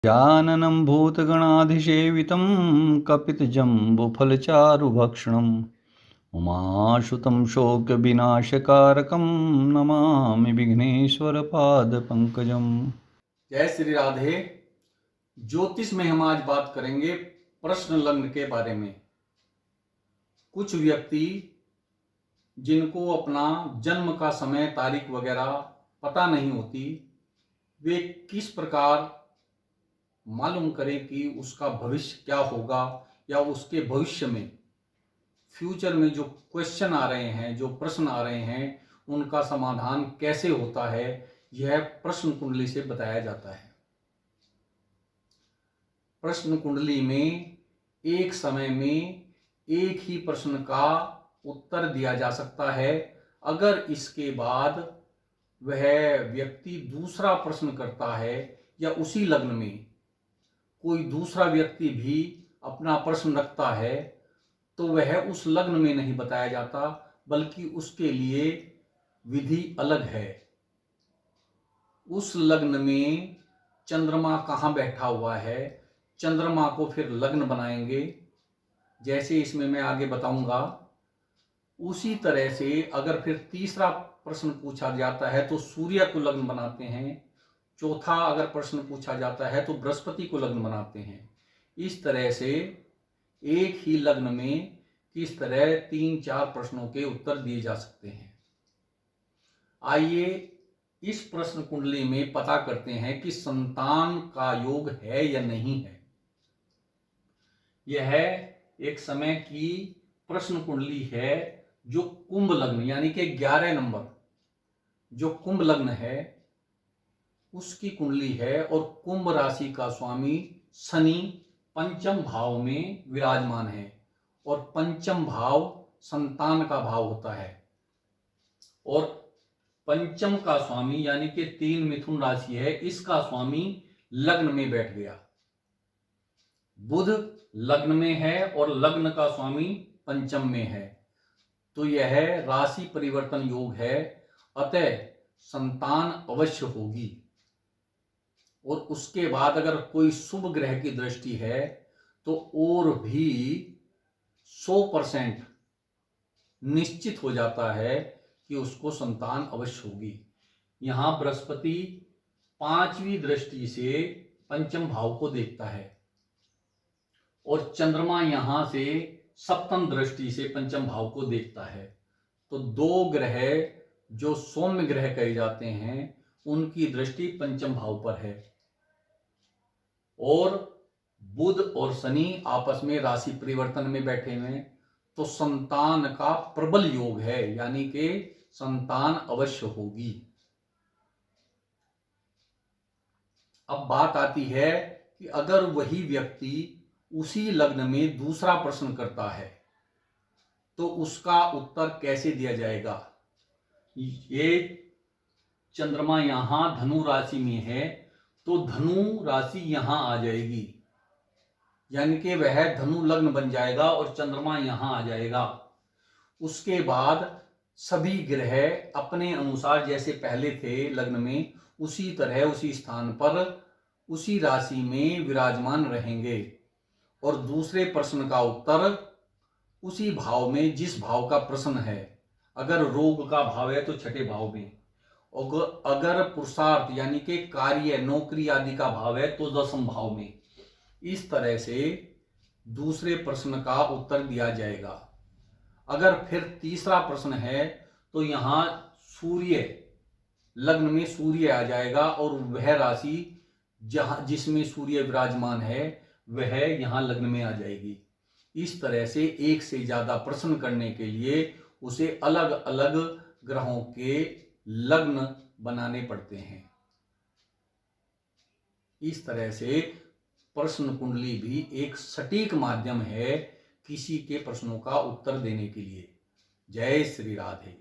जाननं भूतगणाधिसेवितं कपितजम्बुफलचारुभक्षणम् उमासुतं शोकविनाशकारकं नमामि विघ्नेश्वरपादपङ्कजम्। जय श्री राधे। ज्योतिष में हम आज बात करेंगे प्रश्न लग्न के बारे में। कुछ व्यक्ति जिनको अपना जन्म का समय, तारीख वगैरह पता नहीं होती, वे किस प्रकार मालूम करें कि उसका भविष्य क्या होगा, या उसके भविष्य में फ्यूचर में जो क्वेश्चन आ रहे हैं, जो प्रश्न आ रहे हैं, उनका समाधान कैसे होता है, यह प्रश्न कुंडली से बताया जाता है। प्रश्न कुंडली में एक समय में एक ही प्रश्न का उत्तर दिया जा सकता है। अगर इसके बाद वह व्यक्ति दूसरा प्रश्न करता है या उसी लग्न में कोई दूसरा व्यक्ति भी अपना प्रश्न रखता है, तो वह उस लग्न में नहीं बताया जाता, बल्कि उसके लिए विधि अलग है। उस लग्न में चंद्रमा कहाँ बैठा हुआ है, चंद्रमा को फिर लग्न बनाएंगे, जैसे इसमें मैं आगे बताऊंगा। उसी तरह से अगर फिर तीसरा प्रश्न पूछा जाता है तो सूर्य को लग्न बनाते हैं। चौथा अगर प्रश्न पूछा जाता है तो बृहस्पति को लग्न बनाते हैं। इस तरह से एक ही लग्न में किस तरह 3-4 प्रश्नों के उत्तर दिए जा सकते हैं। आइए इस प्रश्न कुंडली में पता करते हैं कि संतान का योग है या नहीं है। यह एक समय की प्रश्न कुंडली है जो कुंभ लग्न यानी कि 11 नंबर जो कुंभ लग्न है उसकी कुंडली है, और कुंभ राशि का स्वामी शनि पंचम भाव में विराजमान है, और पंचम भाव संतान का भाव होता है। और पंचम का स्वामी यानी कि 3 मिथुन राशि है, इसका स्वामी लग्न में बैठ गया। बुध लग्न में है और लग्न का स्वामी पंचम में है, तो यह राशि परिवर्तन योग है। अतः संतान अवश्य होगी। और उसके बाद अगर कोई शुभ ग्रह की दृष्टि है तो और भी 100% निश्चित हो जाता है कि उसको संतान अवश्य होगी। यहां बृहस्पति 5वीं दृष्टि से पंचम भाव को देखता है, और चंद्रमा यहां से सप्तम दृष्टि से पंचम भाव को देखता है। तो 2 ग्रह जो सौम्य ग्रह कहे जाते हैं उनकी दृष्टि पंचम भाव पर है, और बुध और शनि आपस में राशि परिवर्तन में बैठे हुए हैं, तो संतान का प्रबल योग है, यानी कि संतान अवश्य होगी। अब बात आती है कि अगर वही व्यक्ति उसी लग्न में दूसरा प्रश्न करता है तो उसका उत्तर कैसे दिया जाएगा। ये चंद्रमा यहां धनु राशि में है, तो धनु राशि यहां आ जाएगी, यानी कि वह धनु लग्न बन जाएगा और चंद्रमा यहां आ जाएगा। उसके बाद सभी ग्रह अपने अनुसार जैसे पहले थे लग्न में, उसी तरह उसी स्थान पर उसी राशि में विराजमान रहेंगे, और दूसरे प्रश्न का उत्तर उसी भाव में जिस भाव का प्रश्न है। अगर रोग का भाव है तो छठे भाव में, अगर पुरुषार्थ यानी कि कार्य, नौकरी आदि का भाव है तो 10वें भाव में। इस तरह से दूसरे प्रश्न का उत्तर दिया जाएगा। अगर फिर तीसरा प्रश्न है तो यहां सूर्य लग्न में सूर्य आ जाएगा, और वह राशि जिसमें सूर्य विराजमान है वह यहां लग्न में आ जाएगी। इस तरह से एक से ज्यादा प्रश्न करने के लिए उसे अलग अलग ग्रहों के लग्न बनाने पड़ते हैं। इस तरह से प्रश्न कुंडली भी एक सटीक माध्यम है किसी के प्रश्नों का उत्तर देने के लिए। जय श्री राधे।